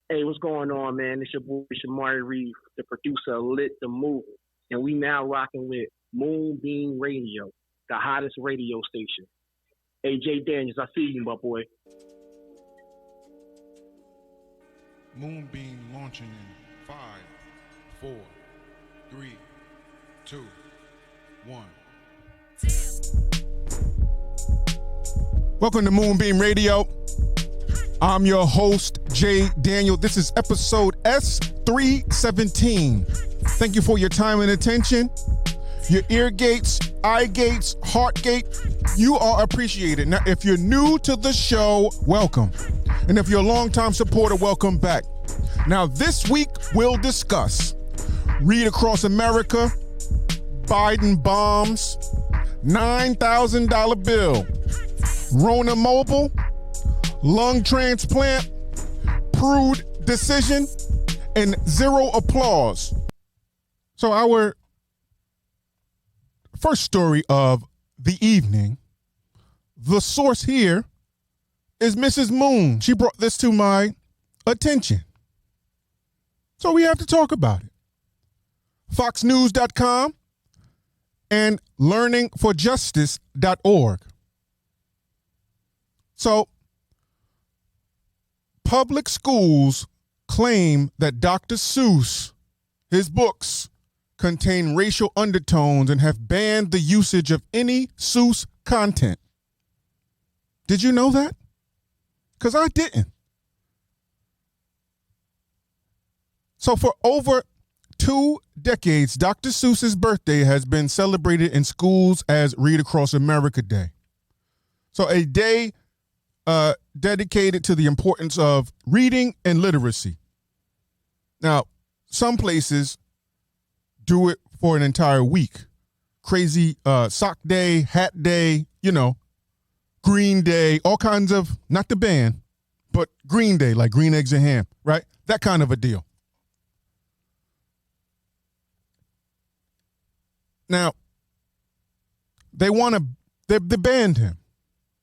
Hey, what's going on, man? It's your boy Shamari Reeve, the producer of Lit the Movie. And we now rocking with Moonbeam Radio, the hottest radio station. Hey, Jay Daniels, I see you, my boy. Moonbeam launching in 5, 4, 3, 2, 1. Welcome to Moonbeam Radio. I'm your host, Jay Daniel. This is episode S317. Thank you for your time and attention. Your ear gates, eye gates, heart gate, you are appreciated. Now, if you're new to the show, welcome. And if you're a longtime supporter, welcome back. Now, this week we'll discuss Read Across America, Biden bombs, $9,000 bill, Rona Mobile, lung transplant, Prude decision, and zero applause. So our first story of the evening, the source here is Mrs. Moon. She brought this to my attention. So we have to talk about it. FoxNews.com and learningforjustice.org. So public schools claim that Dr. Seuss, his books, contain racial undertones and have banned the usage of any Seuss content. Did you know that? Because I didn't. So for over 2 decades, Dr. Seuss's birthday has been celebrated in schools as Read Across America Day. So a day dedicated to the importance of reading and literacy. Now, some places do it for an entire week. Crazy sock day, hat day, Green Day, all kinds of, not the band, but Green Day, like green eggs and ham, right? That kind of a deal. Now, they banned him.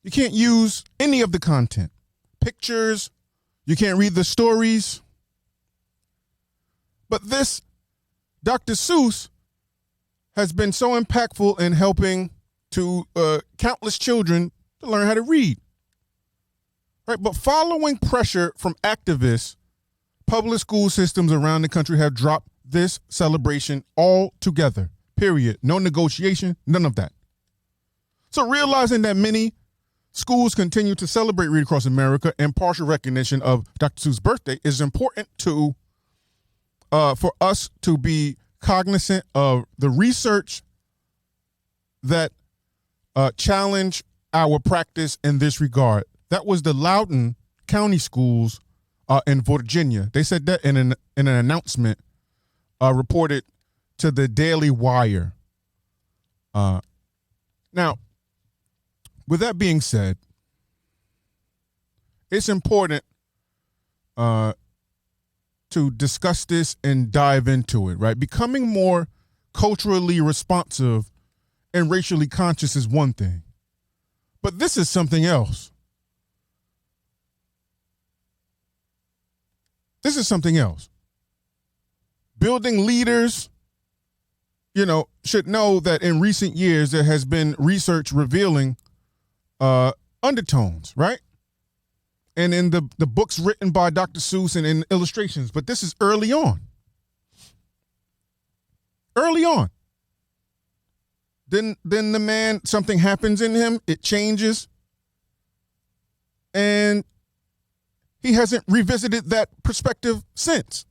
You can't use any of the content. Pictures, you can't read the stories. But this Dr. Seuss has been so impactful in helping to countless children to learn how to read. Right? But following pressure from activists, public school systems around the country have dropped this celebration altogether. Period. No negotiation, none of that. So realizing that many schools continue to celebrate Read Across America and partial recognition of Dr. Seuss' birthday is important for us to be cognizant of the research that challenge our practice in this regard. That was the Loudoun County Schools in Virginia. They said that in an announcement reported to the Daily Wire. Now, with that being said, it's important to discuss this and dive into it, right? Becoming more culturally responsive and racially conscious is one thing, but this is something else. This is something else. Building leaders, should know that in recent years there has been research revealing undertones, right? And in the books written by Dr. Seuss and in illustrations, but this is early on. Early on. Then the man, something happens in him, it changes, and he hasn't revisited that perspective since.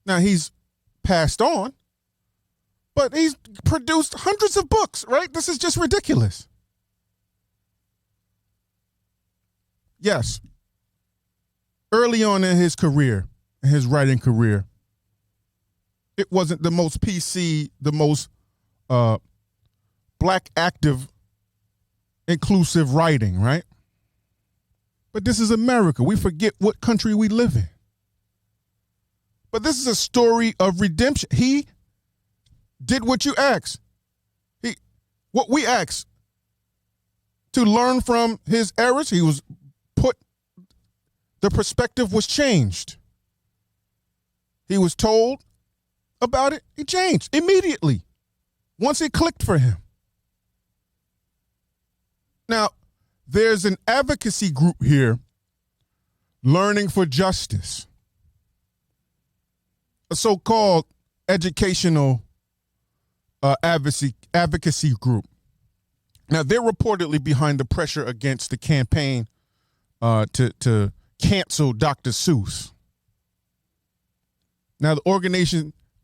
Now he's passed on, but he's produced hundreds of books, right? This is just ridiculous. Yes, early on in his career, in his writing career, it wasn't the most PC, the most black active, inclusive writing, right? But this is America. We forget what country we live in. But this is a story of redemption. He did what you asked. What we asked, to learn from his errors. The perspective was changed. he was told about it, he changed immediately once it clicked for him. Now, there's an advocacy group here, Learning for Justice, a so-called educational advocacy group. Now, they're reportedly behind the pressure against the campaign to cancel Dr. Seuss. Now, the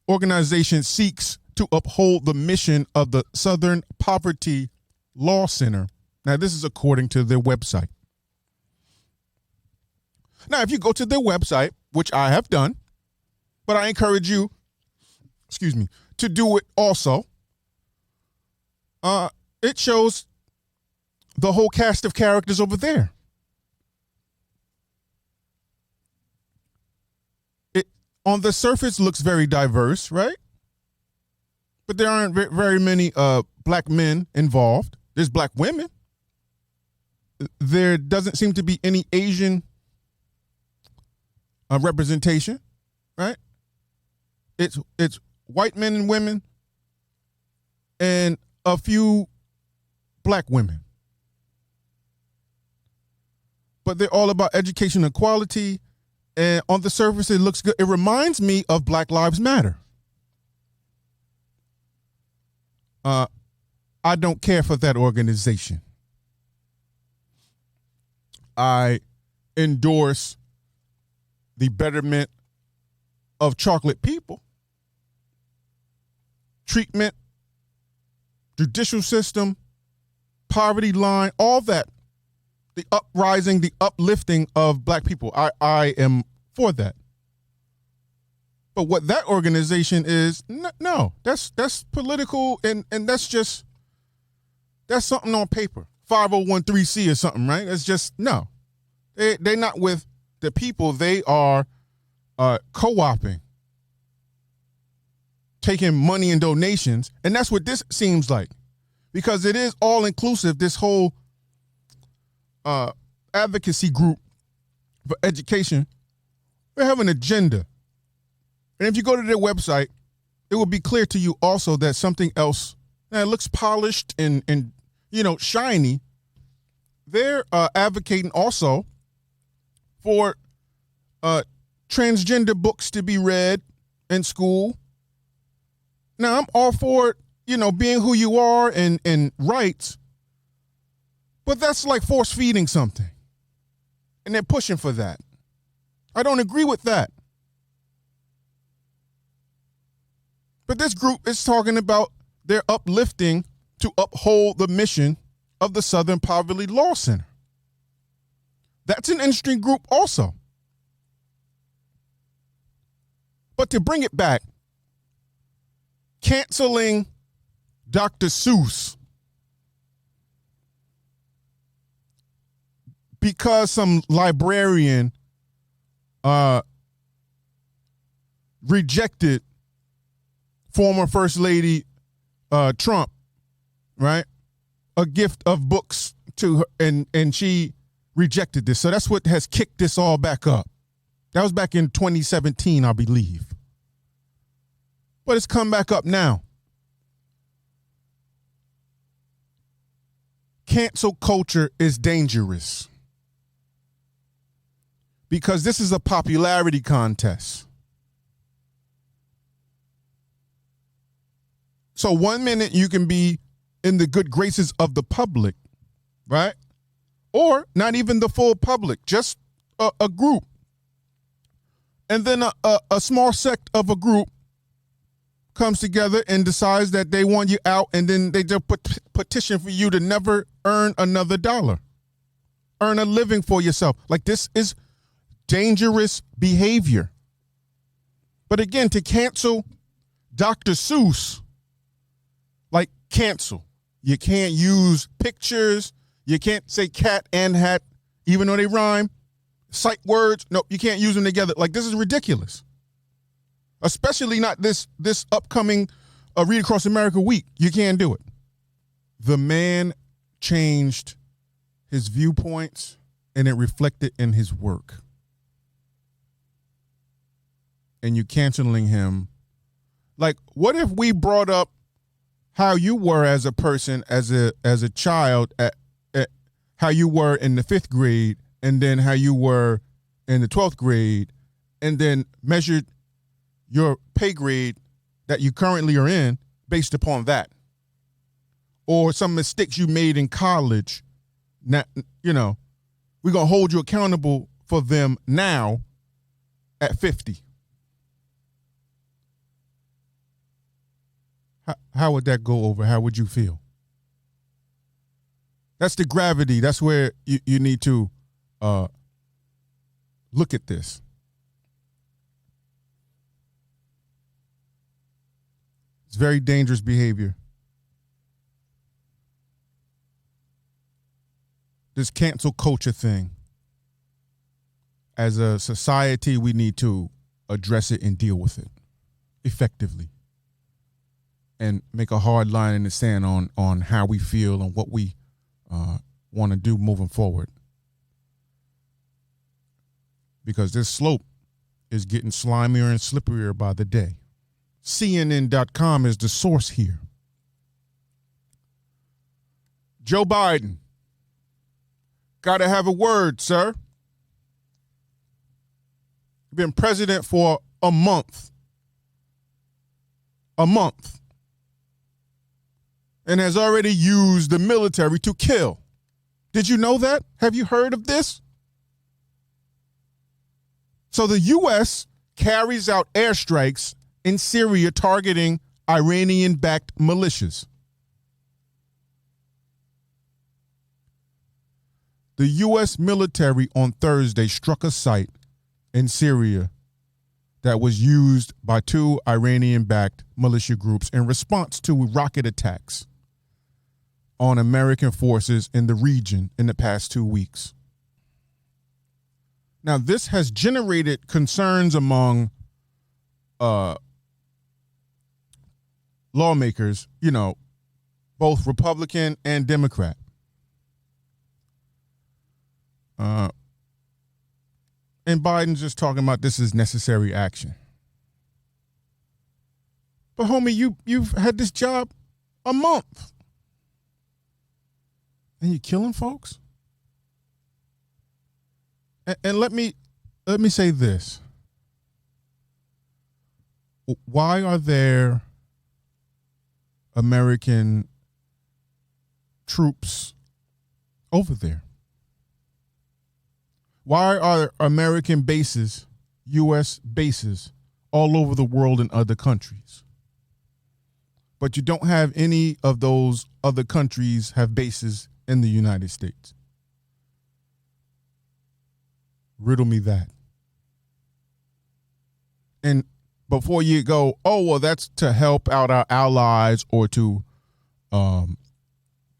organization seeks to uphold the mission of the Southern Poverty Law Center. Now, this is according to their website. Now, if you go to their website, which I have done, but I encourage you, to do it also, it shows the whole cast of characters over there. It, on the surface, looks very diverse, right? But there aren't very many black men involved. There's black women. There doesn't seem to be any Asian representation, right? It's white men and women and a few black women. But they're all about education equality, and on the surface it looks good. It reminds me of Black Lives Matter. I don't care for that organization. I endorse the betterment of chocolate people, treatment, judicial system, poverty line, all that, the uprising, the uplifting of black people. I am for that. But what that organization is, no, that's political, and that's something on paper. 501(c) or something, right? It's just, no. They're not with the people. They are co-oping, taking money and donations, and that's what this seems like, because it is all-inclusive, this whole advocacy group for education. They have an agenda. And if you go to their website, it will be clear to you also that something else that looks polished and shiny. They're advocating also for transgender books to be read in school. Now, I'm all for, being who you are and rights, but that's like force feeding something. And they're pushing for that. I don't agree with that. But this group is talking about their uplifting to uphold the mission of the Southern Poverty Law Center. That's an interesting group also. But to bring it back, canceling Dr. Seuss because some librarian rejected former First Lady Trump, right? A gift of books to her, and she rejected this. So that's what has kicked this all back up. That was back in 2017, I believe. But it's come back up now. Cancel culture is dangerous because this is a popularity contest. So 1 minute you can be in the good graces of the public, right? Or not even the full public, just a group. And then a small sect of a group comes together and decides that they want you out, and then they just petition for you to never earn another dollar, earn a living for yourself. Like, this is dangerous behavior. But again, to cancel Dr. Seuss, like, cancel. You can't use pictures. You can't say cat and hat, even though they rhyme. Sight words. No, you can't use them together. Like, this is ridiculous. Especially not this upcoming Read Across America week. You can't do it. The man changed his viewpoints, and it reflected in his work. and you canceling him. Like, what if we brought up how you were as a person, as a child, at how you were in the 5th grade, and then how you were in the 12th grade, and then measured your pay grade that you currently are in based upon that, or some mistakes you made in college. Now, we're gonna hold you accountable for them now at 50. How would that go over? How would you feel? That's the gravity. That's where you need to look at this. It's very dangerous behavior. This cancel culture thing. As a society, we need to address it and deal with it effectively. And make a hard line in the sand on how we feel and what we want to do moving forward. Because this slope is getting slimier and slipperier by the day. CNN.com is the source here. Joe Biden, got to have a word, sir. You've been president for a month. And has already used the military to kill. Did you know that? Have you heard of this? So the U.S. carries out airstrikes in Syria targeting Iranian-backed militias. The U.S. military on Thursday struck a site in Syria that was used by 2 Iranian-backed militia groups in response to rocket attacks on American forces in the region in the past 2 weeks. Now, this has generated concerns among lawmakers, both Republican and Democrat. And Biden's just talking about this is necessary action. But homie, you've had this job a month. And you're killing folks? And let me say this. Why are there American troops over there? Why are American bases, U.S. bases, all over the world in other countries? But you don't have any of those other countries have bases in the United States. Riddle me that. And before you go, oh, well, that's to help out our allies or to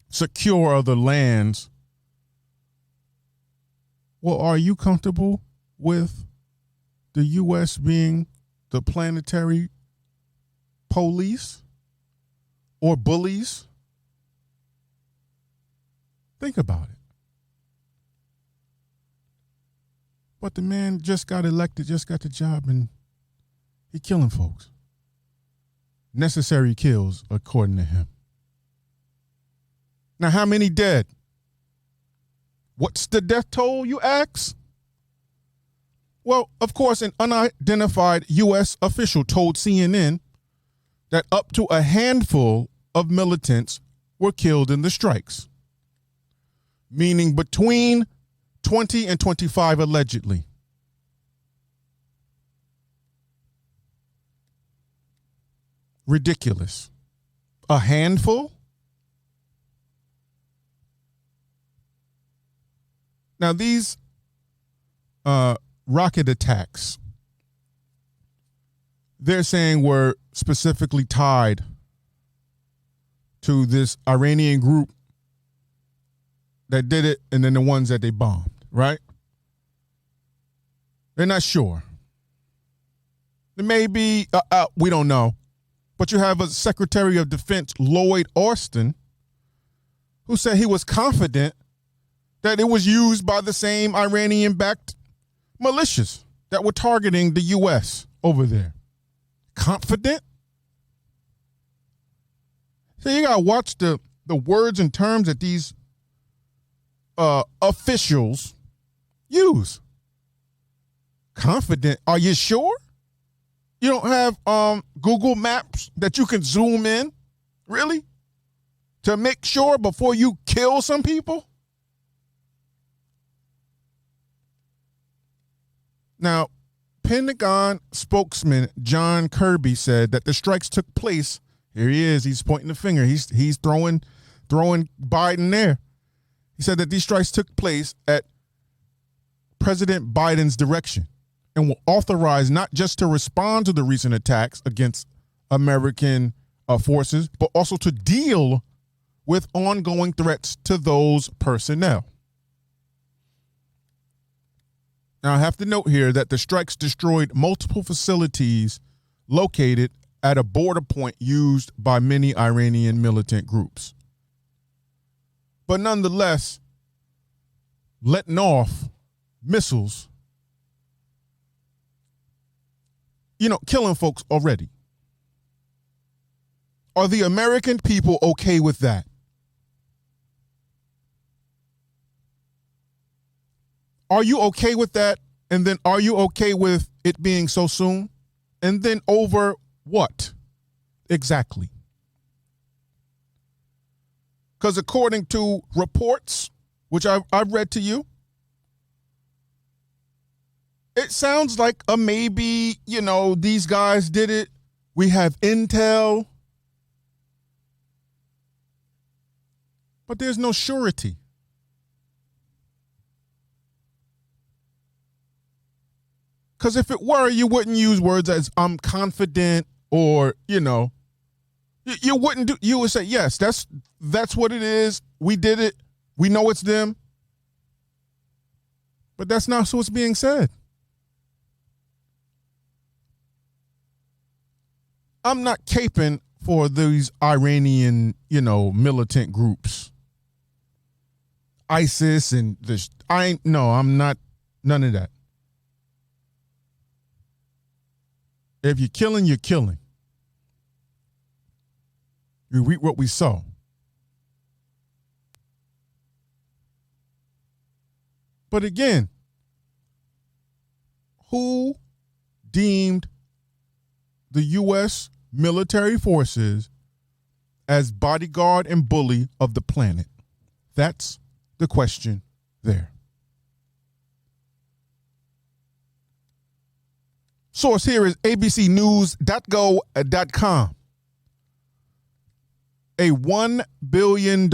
secure other lands. Well, are you comfortable with the U.S. being the planetary police or bullies? Think about it. But the man just got elected, just got the job, and he killing folks. Necessary kills, according to him. Now, how many dead? What's the death toll, you ask? Well, of course, an unidentified U.S. official told CNN that up to a handful of militants were killed in the strikes, meaning between 20 and 25 allegedly. Ridiculous. A handful? Now, these rocket attacks, they're saying were specifically tied to this Iranian group that did it and then the ones that they bombed, right? They're not sure. It may be, we don't know. But you have a Secretary of Defense, Lloyd Austin, who said he was confident that it was used by the same Iranian-backed militias that were targeting the U.S. over there? Confident? So you gotta watch the words and terms that these officials use. Confident? Are you sure? You don't have Google Maps that you can zoom in? Really? To make sure before you kill some people? Now, Pentagon spokesman John Kirby said that the strikes took place. Here he is. He's pointing the finger. He's throwing Biden there. He said that these strikes took place at President Biden's direction and were authorized not just to respond to the recent attacks against American forces, but also to deal with ongoing threats to those personnel. Now, I have to note here that the strikes destroyed multiple facilities located at a border point used by many Iranian militant groups. But nonetheless, letting off missiles, killing folks already. Are the American people okay with that? Are you okay with that? And then are you okay with it being so soon? And then over what exactly? Because according to reports, which I've read to you, it sounds like maybe, these guys did it. We have intel. But there's no surety. Because if it were, you wouldn't use words as I'm confident or, you wouldn't do, you would say, yes, that's what it is. We did it. We know it's them. But that's not what's being said. I'm not caping for these Iranian, militant groups. ISIS and this. I'm not, none of that. If you're killing, you're killing. You reap what we sow. But again, who deemed the U.S. military forces as bodyguard and bully of the planet? That's the question there. Source here is abcnews.go.com. A $1 billion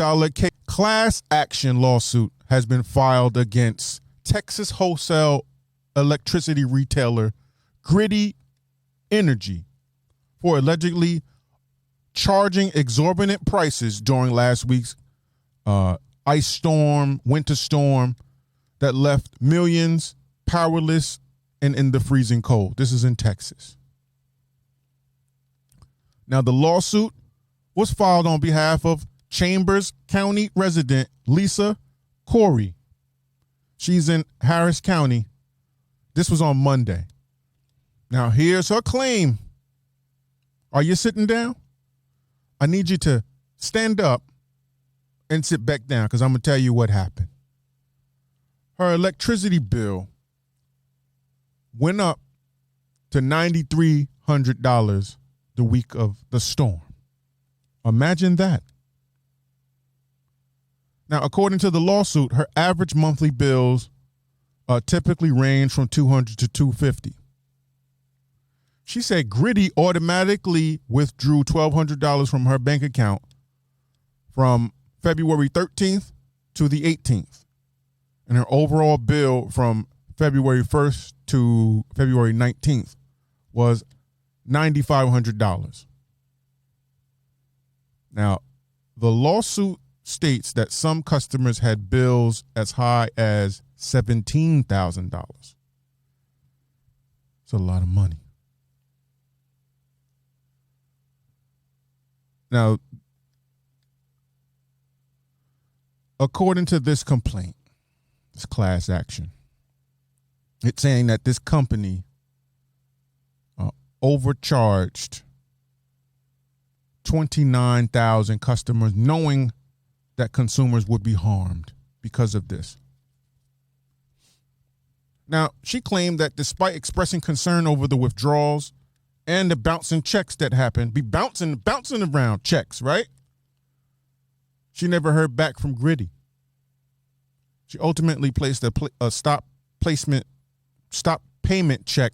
class action lawsuit has been filed against Texas wholesale electricity retailer Griddy Energy for allegedly charging exorbitant prices during last week's ice storm, winter storm that left millions powerless and in the freezing cold. This is in Texas. Now, the lawsuit was filed on behalf of Chambers County resident Lisa Corey. She's in Harris County. This was on Monday. Now, here's her claim. Are you sitting down? I need you to stand up and sit back down because I'm going to tell you what happened. Her electricity bill went up to $9,300 the week of the storm. Imagine that. Now, according to the lawsuit, her average monthly bills typically range from $200 to $250. She said Griddy automatically withdrew $1,200 from her bank account from February 13th to the 18th. And her overall bill from February 1st to February 19th was $9,500. Now, the lawsuit states that some customers had bills as high as $17,000. It's a lot of money. Now, according to this complaint, this class action, it's saying that this company overcharged 29,000 customers, knowing that consumers would be harmed because of this. Now, she claimed that despite expressing concern over the withdrawals and the bouncing checks that happened, be bouncing around checks, right? She never heard back from Gritty. She ultimately placed a stop payment check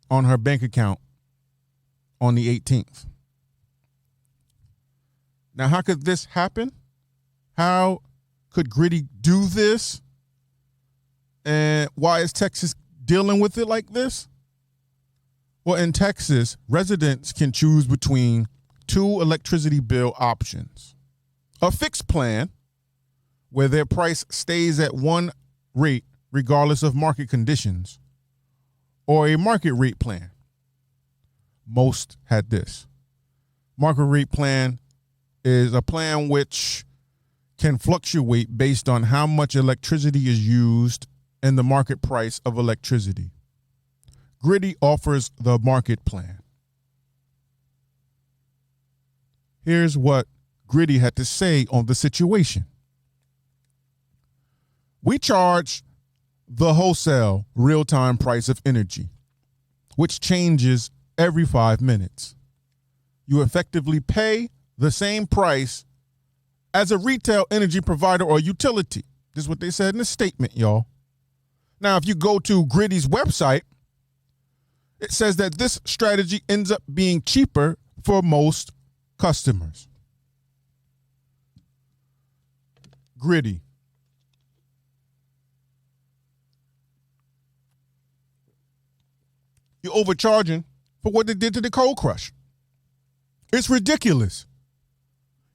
on her bank account on the 18th. Now, how could this happen? How could Gritty do this? And why is Texas dealing with it like this? Well, in Texas, residents can choose between two electricity bill options. A fixed plan, where their price stays at one rate regardless of market conditions, or a market rate plan. Most had this. Market rate plan is a plan which can fluctuate based on how much electricity is used and the market price of electricity. Gritty offers the market plan. Here's what Gritty had to say on the situation. We charge the wholesale real-time price of energy, which changes every 5 minutes. You effectively pay the same price as a retail energy provider or utility. This is what they said in the statement, y'all. Now, if you go to Gritty's website, it says that this strategy ends up being cheaper for most customers. Gritty. You're overcharging for what they did to the Cold Crush. It's ridiculous.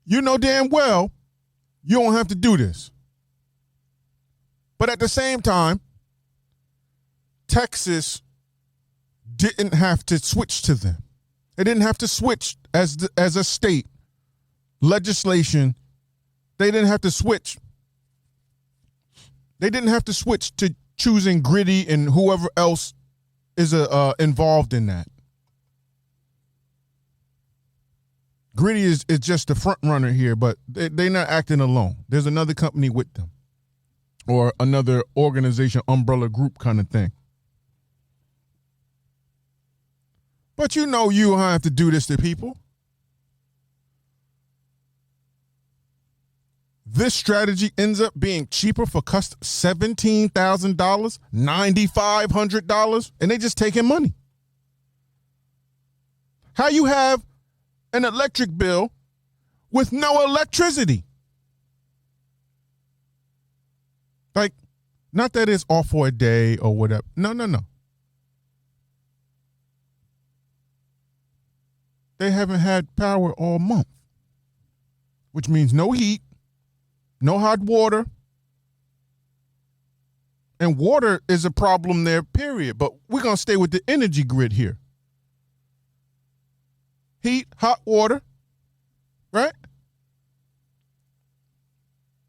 You know damn well you don't have to do this. But at the same time, Texas didn't have to switch to them. They didn't have to switch as a state legislation. They didn't have to switch. They didn't have to switch to choosing Gritty and whoever else is involved in that. Gritty is just the front runner here, but they're not acting alone. There's another company with them, or another organization, umbrella group kind of thing. But you know you don't have to do this to people. This strategy ends up being cheaper for $17,000, $9,500, and they just taking money. How you have an electric bill with no electricity? Like, not that it's off for a day or whatever. No. They haven't had power all month, which means no heat, no hot water. And water is a problem there, period. But we're going to stay with the energy grid here. Heat, hot water, right?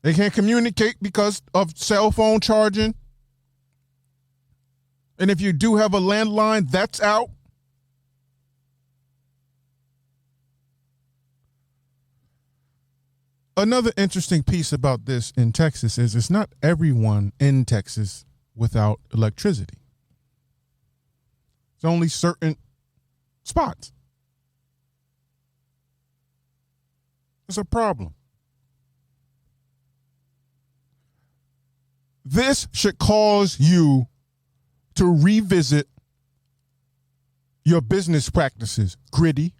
They can't communicate because of cell phone charging. And if you do have a landline, that's out. Another interesting piece about this in Texas is it's not everyone in Texas without electricity. It's only certain spots. It's a problem. This should cause you to revisit your business practices, Gritty.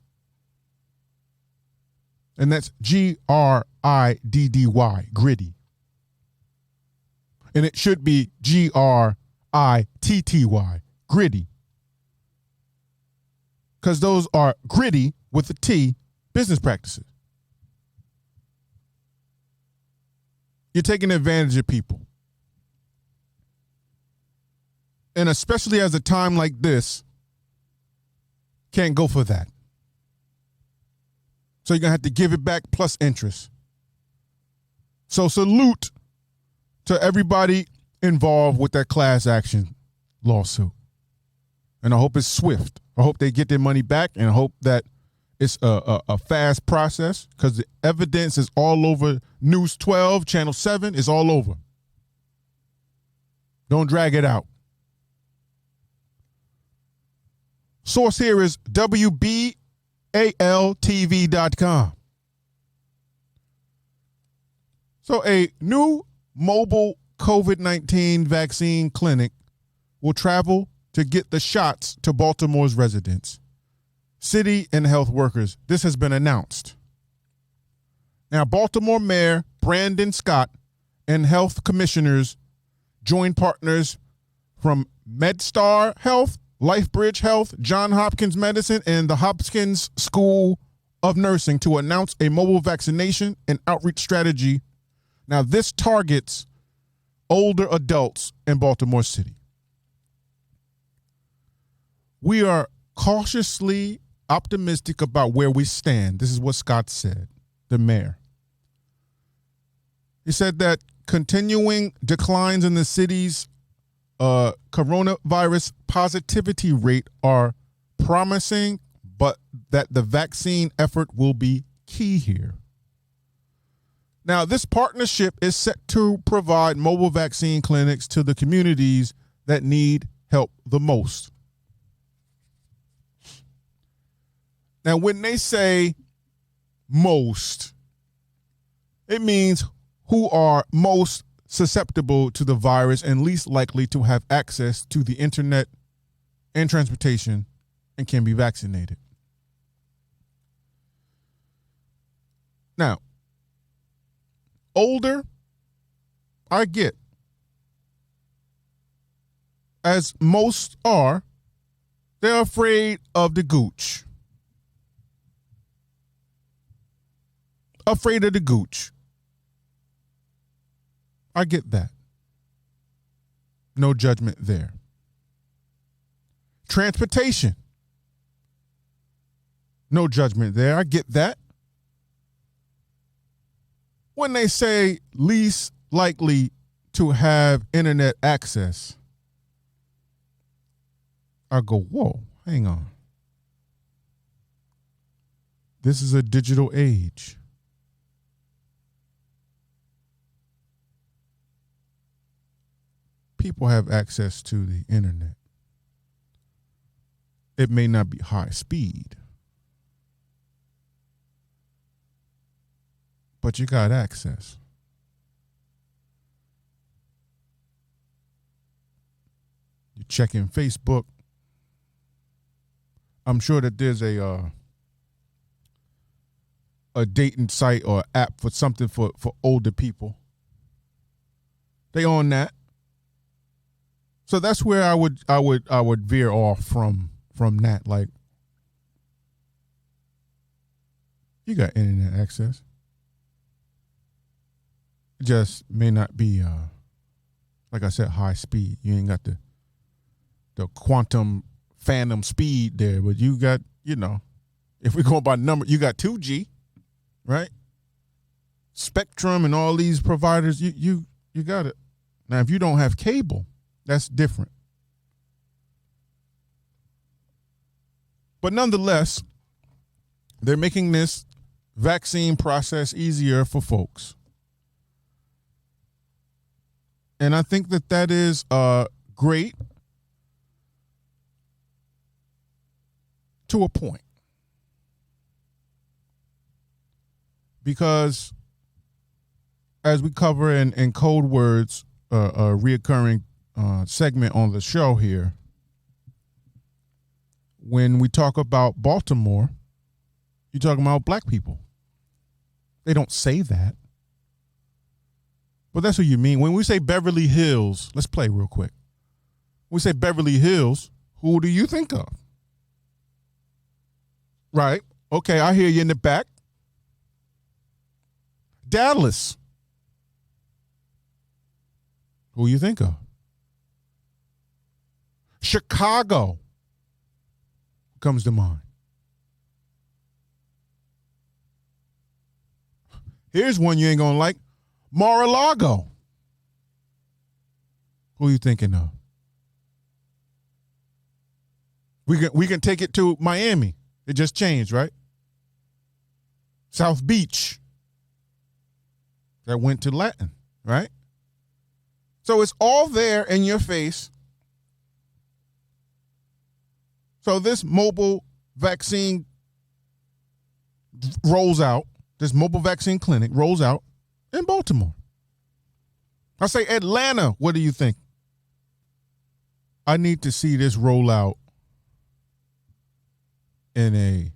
And that's Griddy, Gritty. And it should be Gritty, Gritty. Because those are gritty with a T business practices. You're taking advantage of people. And especially as a time like this, can't go for that. So you're going to have to give it back plus interest. So salute to everybody involved with that class action lawsuit. And I hope it's swift. I hope they get their money back, and I hope that it's a fast process, because the evidence is all over News 12, Channel 7, is all over. Don't drag it out. Source here is WBALTV.com. So a new mobile COVID-19 vaccine clinic will travel to get the shots to Baltimore's residents, city and health workers. This has been announced. Now, Baltimore Mayor Brandon Scott and health commissioners join partners from MedStar Health, LifeBridge Health, Johns Hopkins Medicine, and the Hopkins School of Nursing to announce a mobile vaccination and outreach strategy. Now, this targets older adults in Baltimore City. We are cautiously optimistic about where we stand. This is what Scott said, the mayor. He said that continuing declines in the city's coronavirus positivity rate are promising, but that the vaccine effort will be key here. Now, this partnership is set to provide mobile vaccine clinics to the communities that need help the most. Now, when they say most, it means who are most susceptible to the virus and least likely to have access to the internet and transportation and can be vaccinated. Now, older, I get, as most are, they're afraid of the gooch. Afraid of the gooch. I get that. No judgment there. Transportation. No judgment there. I get that. When they say least likely to have internet access, I go, whoa, hang on. This is a digital age. People have access to the internet. It may not be high speed, but you got access. You're checking Facebook. I'm sure that there's a dating site or app for something for older people. They on that. So that's where I would veer off from that. Like, you got internet access. It just may not be like I said, high speed. You ain't got the quantum phantom speed there, but you got, if we go by number, you got 2G, right? Spectrum and all these providers, you got it. Now, if you don't have cable, that's different. But nonetheless, they're making this vaccine process easier for folks. And I think that is great to a point. Because as we cover in Code Words, a reoccurring segment on the show here, when we talk about Baltimore, you're talking about black people. They don't say that, but that's what you mean. When we say Beverly Hills, let's play real quick. When we say Beverly Hills, who do you think of? Right. Okay, I hear you in the back. Dallas. Who you think of? Chicago comes to mind. Here's one you ain't gonna like. Mar-a-Lago. Who you thinking of? We can take it to Miami. It just changed, right? South Beach. That went to Latin, right? So it's all there in your face. So this mobile vaccine rolls out. This mobile vaccine clinic rolls out in Baltimore. I say Atlanta. What do you think? I need to see this roll out in a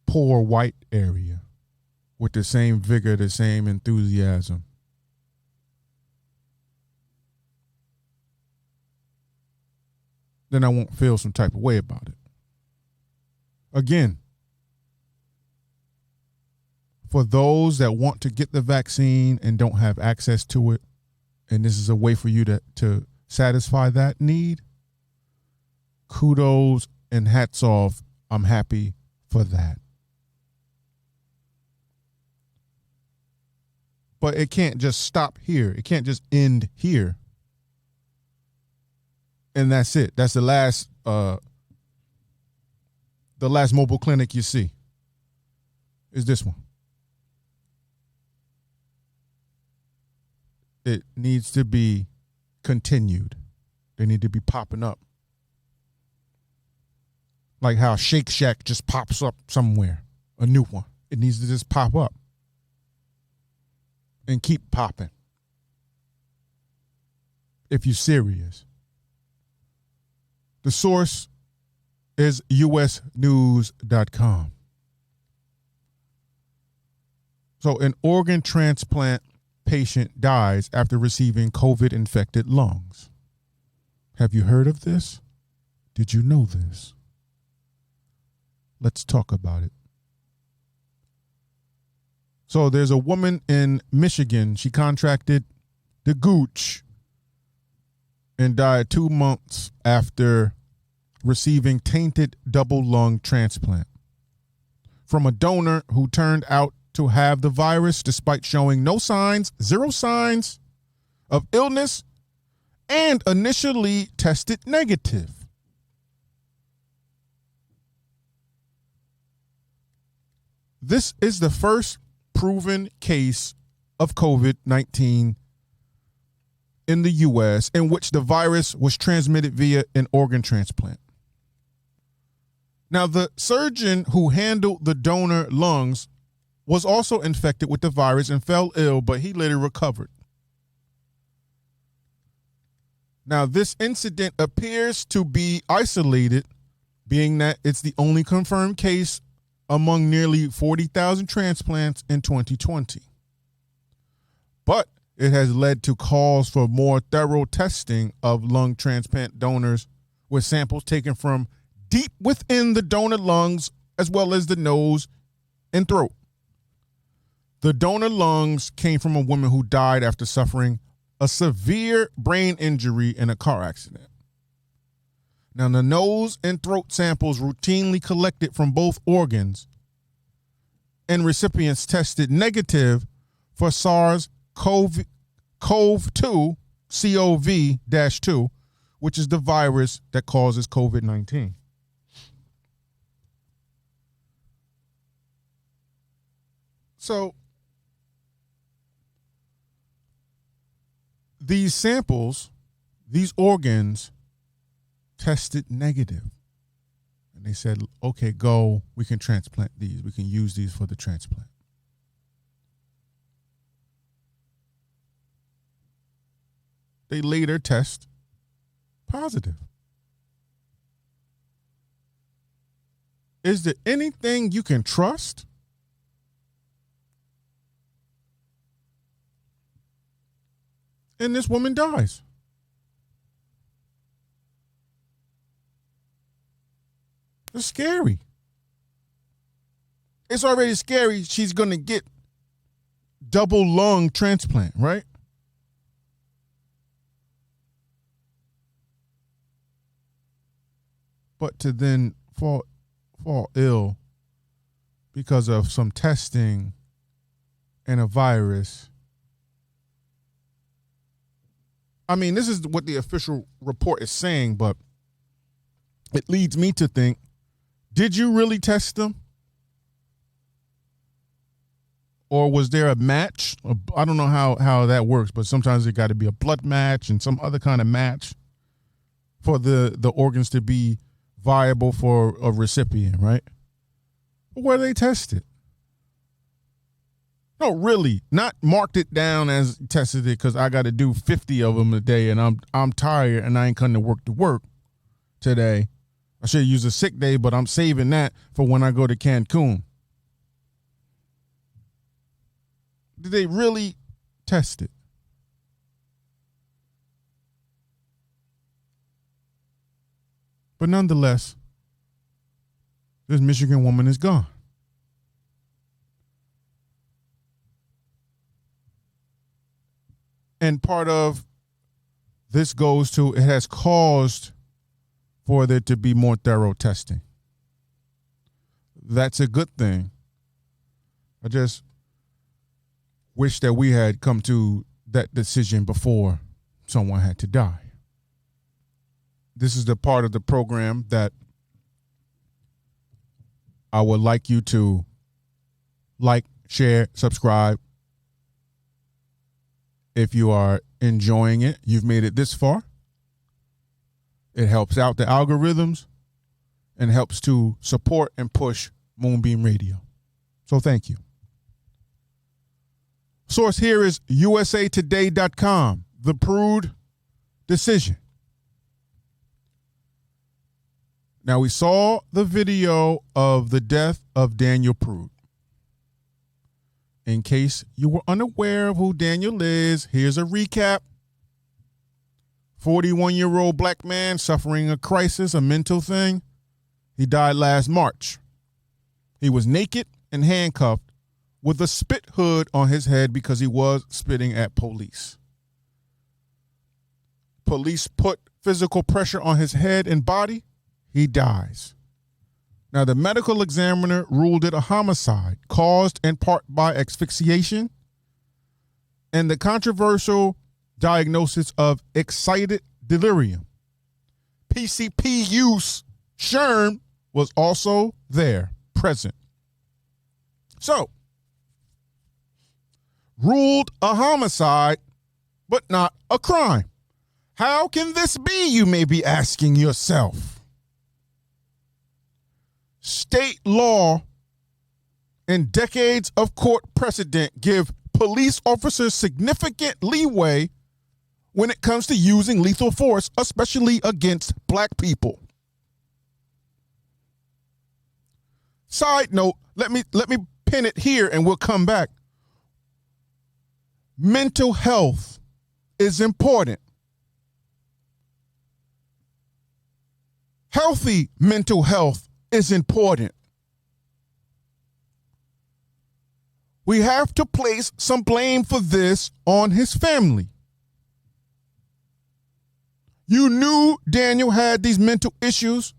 poor white area with the same vigor, the same enthusiasm. Then I won't feel some type of way about it. Again, for those that want to get the vaccine and don't have access to it, and this is a way for you to satisfy that need, kudos and hats off. I'm happy for that. But it can't just stop here. It can't just end here. And that's it. That's the last mobile clinic you see is this one. It needs to be continued. They need to be popping up. Like how Shake Shack just pops up somewhere, a new one. It needs to just pop up and keep popping if you're serious. The source is usnews.com. So an organ transplant patient dies after receiving COVID-infected lungs. Have you heard of this? Did you know this? Let's talk about it. So there's a woman in Michigan. She contracted the gooch and died 2 months after receiving tainted double lung transplant from a donor who turned out to have the virus despite showing zero signs of illness, and initially tested negative. This is the first proven case of COVID-19 in the U.S. in which the virus was transmitted via an organ transplant. Now, the surgeon who handled the donor lungs was also infected with the virus and fell ill, but he later recovered. Now, this incident appears to be isolated, being that it's the only confirmed case among nearly 40,000 transplants in 2020. But it has led to calls for more thorough testing of lung transplant donors with samples taken from deep within the donor lungs as well as the nose and throat. The donor lungs came from a woman who died after suffering a severe brain injury in a car accident. Now, the nose and throat samples routinely collected from both organs and recipients tested negative for SARS-CoV-2, CoV-2, which is the virus that causes COVID-19. So, these samples, these organs, tested negative. And they said, okay, go, we can transplant these. We can use these for the transplant. They later test positive. Is there anything you can trust? And this woman dies. It's scary. It's already scary. She's going to get double lung transplant, right? But to then fall ill because of some testing and a virus. I mean, this is what the official report is saying, but it leads me to think, did you really test them? Or was there a match? I don't know how that works, but sometimes it got to be a blood match and some other kind of match for the organs to be viable for a recipient, right? But where they tested? No, really, not marked it down as tested it because I got to do 50 of them a day and I'm tired and I ain't coming to work today. I should use a sick day, but I'm saving that for when I go to Cancun. Did they really test it? But nonetheless, this Michigan woman is gone. And part of this goes to, it has caused for there to be more thorough testing. That's a good thing. I just wish that we had come to that decision before someone had to die. This is the part of the program that I would like you to like, share, subscribe. If you are enjoying it, you've made it this far. It helps out the algorithms and helps to support and push Moonbeam Radio. So thank you. Source here is usatoday.com, the Prude decision. Now, we saw the video of the death of Daniel Prude. In case you were unaware of who Daniel is, here's a recap. 41-year-old black man suffering a crisis, a mental thing. He died last March. He was naked and handcuffed with a spit hood on his head because he was spitting at police. Police put physical pressure on his head and body. He dies. Now, the medical examiner ruled it a homicide caused in part by asphyxiation and the controversial diagnosis of excited delirium. PCP use Sherm was also there, present. So, ruled a homicide, but not a crime. How can this be, you may be asking yourself? State law and decades of court precedent give police officers significant leeway when it comes to using lethal force, especially against black people. Side note, let me pin it here and we'll come back. Mental health is important. Healthy mental health is important. We have to place some blame for this on his family. You knew Daniel had these mental issues.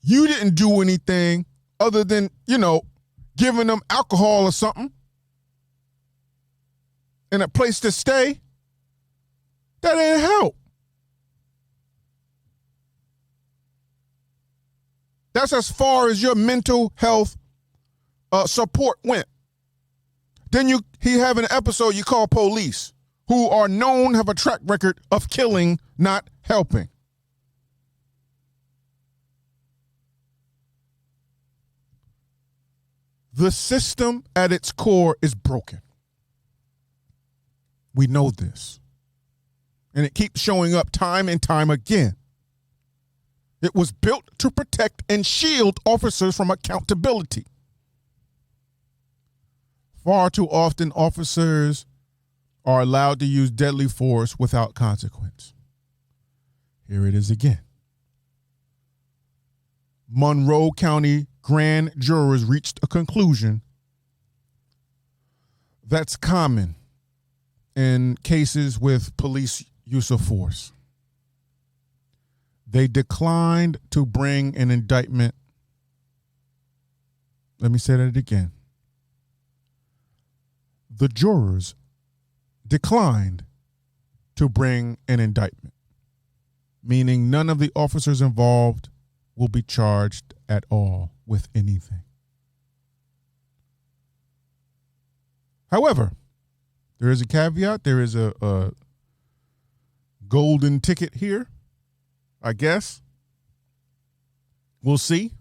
You didn't do anything other than, giving them alcohol or something and a place to stay. That ain't help. That's as far as your mental health support went. Then he have an episode you call police, who are known have a track record of killing, not helping. The system at its core is broken. We know this. And it keeps showing up time and time again. It was built to protect and shield officers from accountability. Far too often, officers are allowed to use deadly force without consequence. Here it is again. Monroe County grand jurors reached a conclusion that's common in cases with police use of force. They declined to bring an indictment. Let me say that again. The jurors declined to bring an indictment, meaning none of the officers involved will be charged at all with anything. However, there is a caveat. There is a golden ticket here, I guess. We'll see.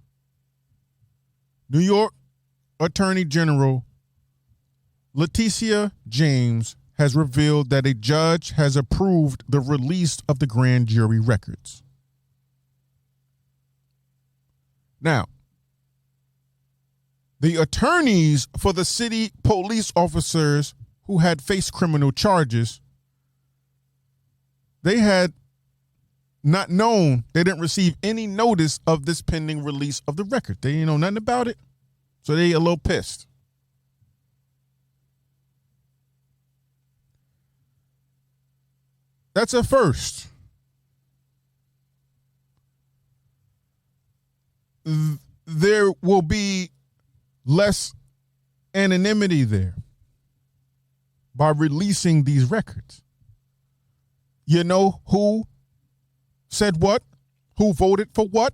New York Attorney General Letitia James has revealed that a judge has approved the release of the grand jury records. Now, the attorneys for the city police officers who had faced criminal charges, they had not known, they didn't receive any notice of this pending release of the record. They didn't know nothing about it, so they a little pissed. That's a first. There will be less anonymity there by releasing these records. You know who said what? Who voted for what?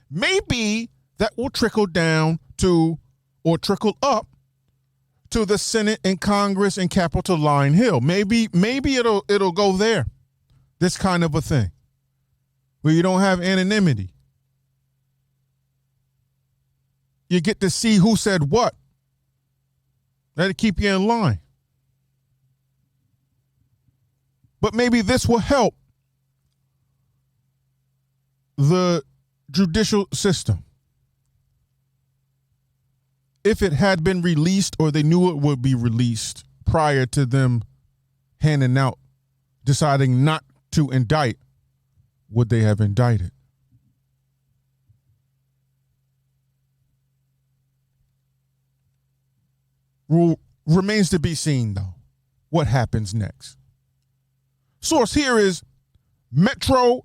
Maybe that will trickle down to, or trickle up to the Senate and Congress and Capitol Line Hill. Maybe it'll go there. This kind of a thing where you don't have anonymity. You get to see who said what. That'll keep you in line. But maybe this will help the judicial system. If it had been released, or they knew it would be released prior to them handing out, deciding not to indict, would they have indicted? Remains to be seen, though, what happens next. Source here is metro.co.uk.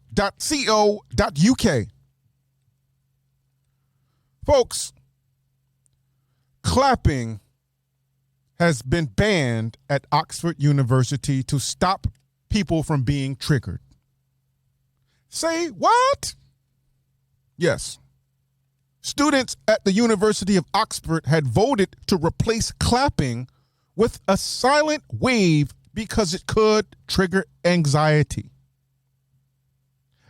Folks, clapping has been banned at Oxford University to stop people from being triggered. Say what? Yes. Students at the University of Oxford had voted to replace clapping with a silent wave because it could trigger anxiety.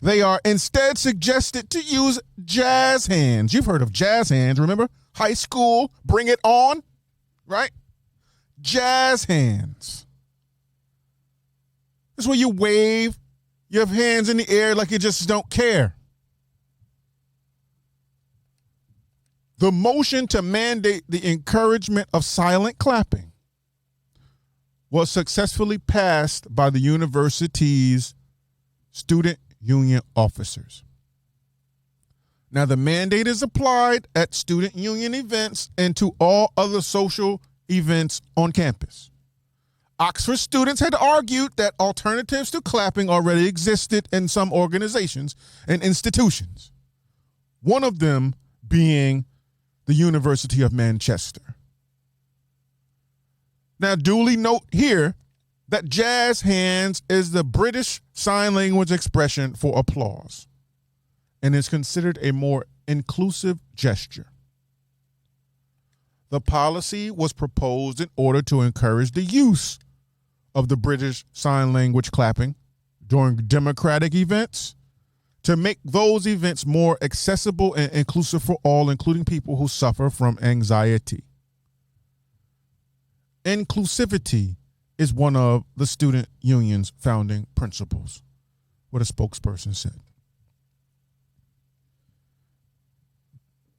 They are instead suggested to use jazz hands. You've heard of jazz hands, remember? High school, bring it on, right? Jazz hands. This is where you wave, you have hands in the air like you just don't care. The motion to mandate the encouragement of silent clapping was successfully passed by the university's student union officers. Now, the mandate is applied at student union events and to all other social events on campus. Oxford students had argued that alternatives to clapping already existed in some organizations and institutions, one of them being the University of Manchester. Now, duly note here that jazz hands is the British Sign Language expression for applause and is considered a more inclusive gesture. The policy was proposed in order to encourage the use of the British Sign Language clapping during democratic events, to make those events more accessible and inclusive for all, including people who suffer from anxiety. Inclusivity is one of the student union's founding principles, what a spokesperson said.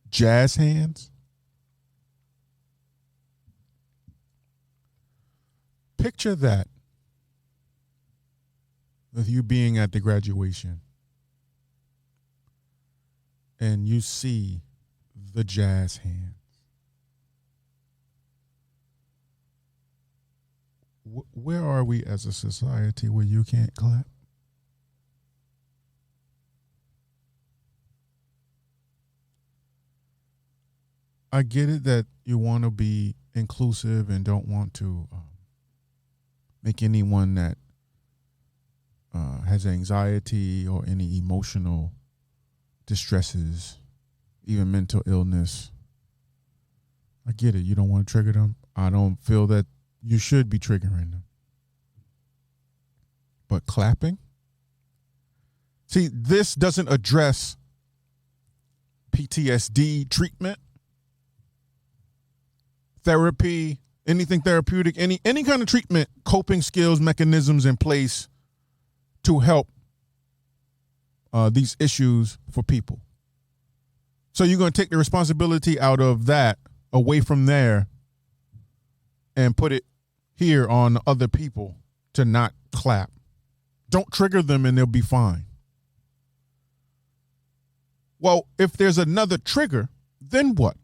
Jazz hands? Picture that with you being at the graduation and you see the jazz hands. Where are we as a society where you can't clap? I get it that you want to be inclusive and don't want to make anyone that has anxiety or any emotional distresses, even mental illness, I get it. You don't want to trigger them. I don't feel that you should be triggering them. But clapping? See, this doesn't address PTSD treatment, therapy, anything therapeutic, any kind of treatment, coping skills, mechanisms in place to help these issues for people. So you're going to take the responsibility out of that, away from there, and put it here on other people to not clap. Don't trigger them and they'll be fine. Well, if there's another trigger, then what?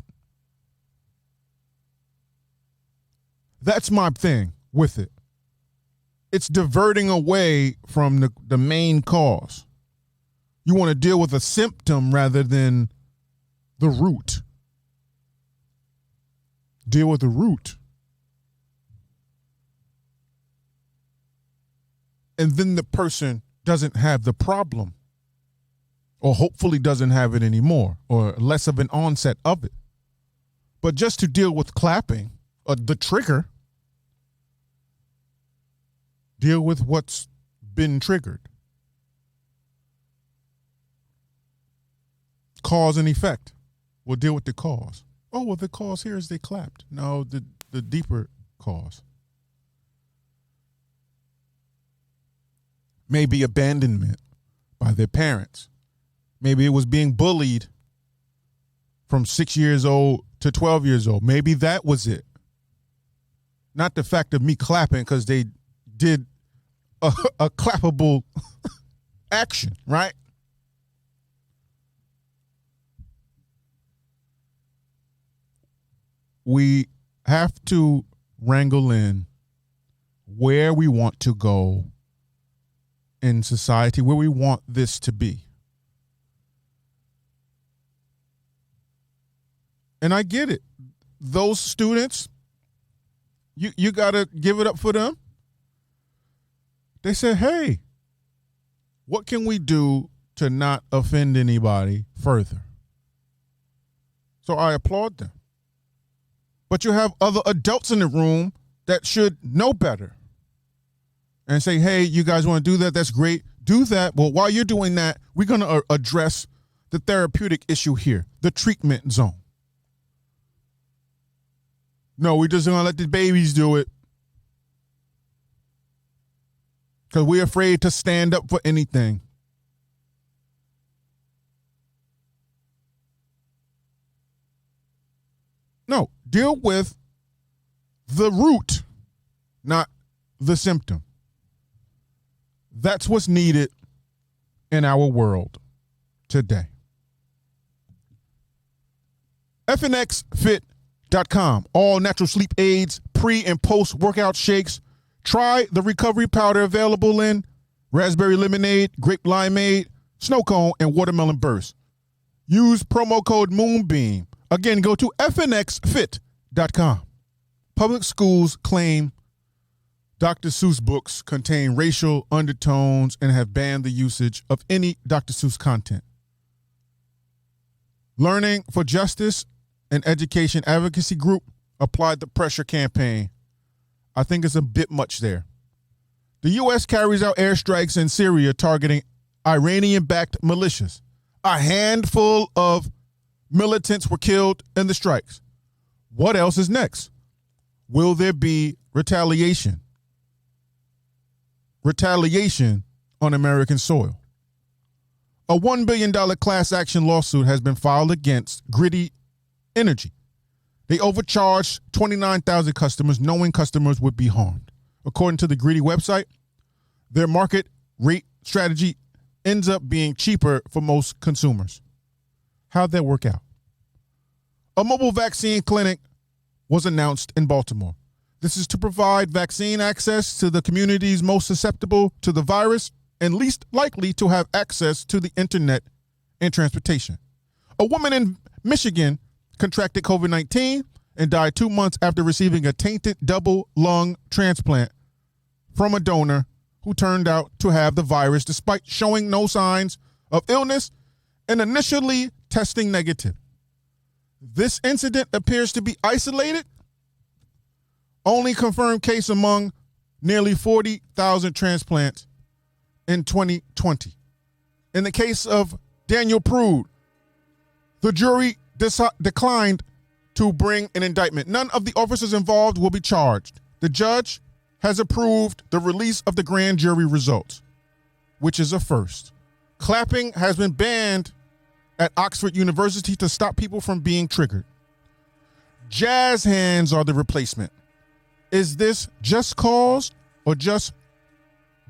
That's my thing with it. It's diverting away from the main cause. You want to deal with a symptom rather than the root. Deal with the root. And then the person doesn't have the problem, or hopefully doesn't have it anymore, or less of an onset of it. But just to deal with clapping, the trigger, deal with what's been triggered. Cause and effect. We'll deal with the cause. Oh, well, the cause here is they clapped. No, the deeper cause. Maybe abandonment by their parents. Maybe it was being bullied from 6 years old to 12 years old. Maybe that was it. Not the fact of me clapping because they did a clappable action, right? We have to wrangle in where we want to go in society, where we want this to be. And I get it. Those students, you got to give it up for them. They said, hey, what can we do to not offend anybody further? So I applaud them. But you have other adults in the room that should know better and say, hey, you guys want to do that? That's great. Do that. Well, while you're doing that, we're going to address the therapeutic issue here, the treatment zone. No, we're just going to let the babies do it because we're afraid to stand up for anything. No, deal with the root, not the symptom. That's what's needed in our world today. FNXFit.com. All natural sleep aids, pre and post workout shakes. Try the recovery powder available in raspberry lemonade, grape limeade, snow cone, and watermelon burst. Use promo code Moonbeam. Again, go to FNXFit.com. Public schools claim Dr. Seuss books contain racial undertones and have banned the usage of any Dr. Seuss content. Learning for Justice and Education Advocacy Group applied the pressure campaign. I think it's a bit much there. The U.S. carries out airstrikes in Syria targeting Iranian-backed militias. A handful of militants were killed in the strikes. What else is next? Will there be retaliation? Retaliation on American soil. A $1 billion class action lawsuit has been filed against Gritty Energy. They overcharged 29,000 customers, knowing customers would be harmed. According to the Gritty website, their market rate strategy ends up being cheaper for most consumers. How'd that work out? A mobile vaccine clinic was announced in Baltimore. This is to provide vaccine access to the communities most susceptible to the virus and least likely to have access to the internet and transportation. A woman in Michigan contracted COVID-19 and died 2 months after receiving a tainted double lung transplant from a donor who turned out to have the virus despite showing no signs of illness and initially testing negative. This incident appears to be isolated, only confirmed case among nearly 40,000 transplants in 2020. In the case of Daniel Prude, the jury declined to bring an indictment. None of the officers involved will be charged. The judge has approved the release of the grand jury results, which is a first. Clapping has been banned at Oxford University to stop people from being triggered. Jazz hands are the replacement. Is this just cause or just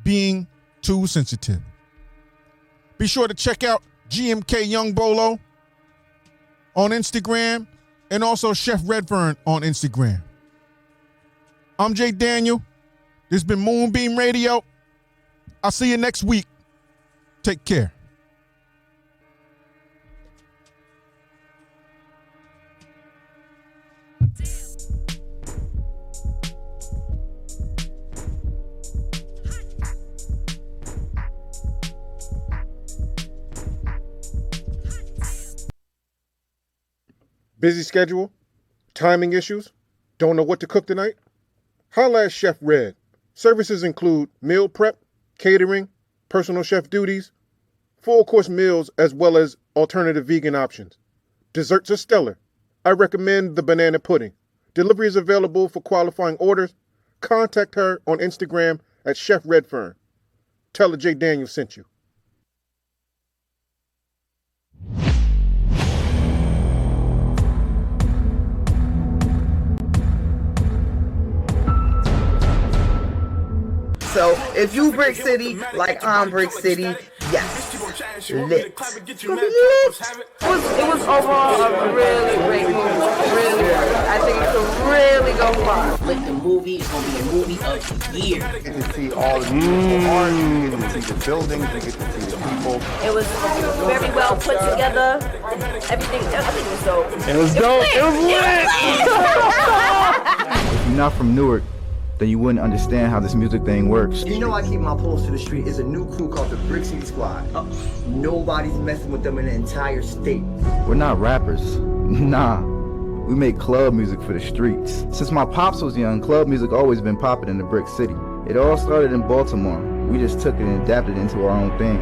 being too sensitive? Be sure to check out GMK Young Bolo on Instagram and also Chef Redfern on Instagram. I'm Jay Daniel. This has been Moonbeam Radio. I'll see you next week. Take care. Busy schedule? Timing issues? Don't know what to cook tonight? Holla at Chef Red. Services include meal prep, catering, personal chef duties, full-course meals, as well as alternative vegan options. Desserts are stellar. I recommend the banana pudding. Delivery is available for qualifying orders. Contact her on Instagram at Chef Redfern. Tell her Jay Daniel sent you. So if you Brick City like I'm Brick City, yes, lit. It was overall a really great movie. Really good. I think it could really go far. Like the movie is gonna be a movie of the year. You get to see all the beautiful art, you get to see the buildings, you get to see the people. It was very well put together. Everything, I think it was dope. It was dope. It was lit. If you're not from Newark, then you wouldn't understand how this music thing works. You know I keep my pulse to the street. It's a new crew called the Brick City Squad. Nobody's messing with them in the entire state. We're not rappers. Nah. We make club music for the streets. Since my pops was young, club music always been popping in the Brick City. It all started in Baltimore. We just took it and adapted it into our own thing.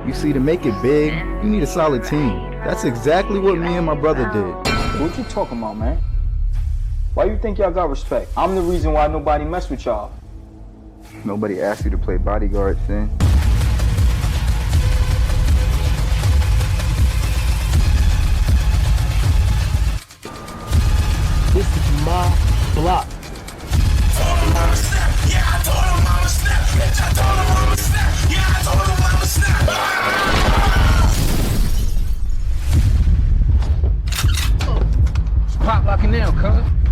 You see, to make it big, you need a solid team. That's exactly what me and my brother did. What you talking about, man? Why you think y'all got respect? I'm the reason why nobody mess with y'all. Nobody asked you to play bodyguard, Sin. This is my block. Told him I'm a snap. Yeah, I told him I'm a snap. Bitch, I told him I'm a snap. Yeah, I told him I'm a snap. Pop locking down, cuz.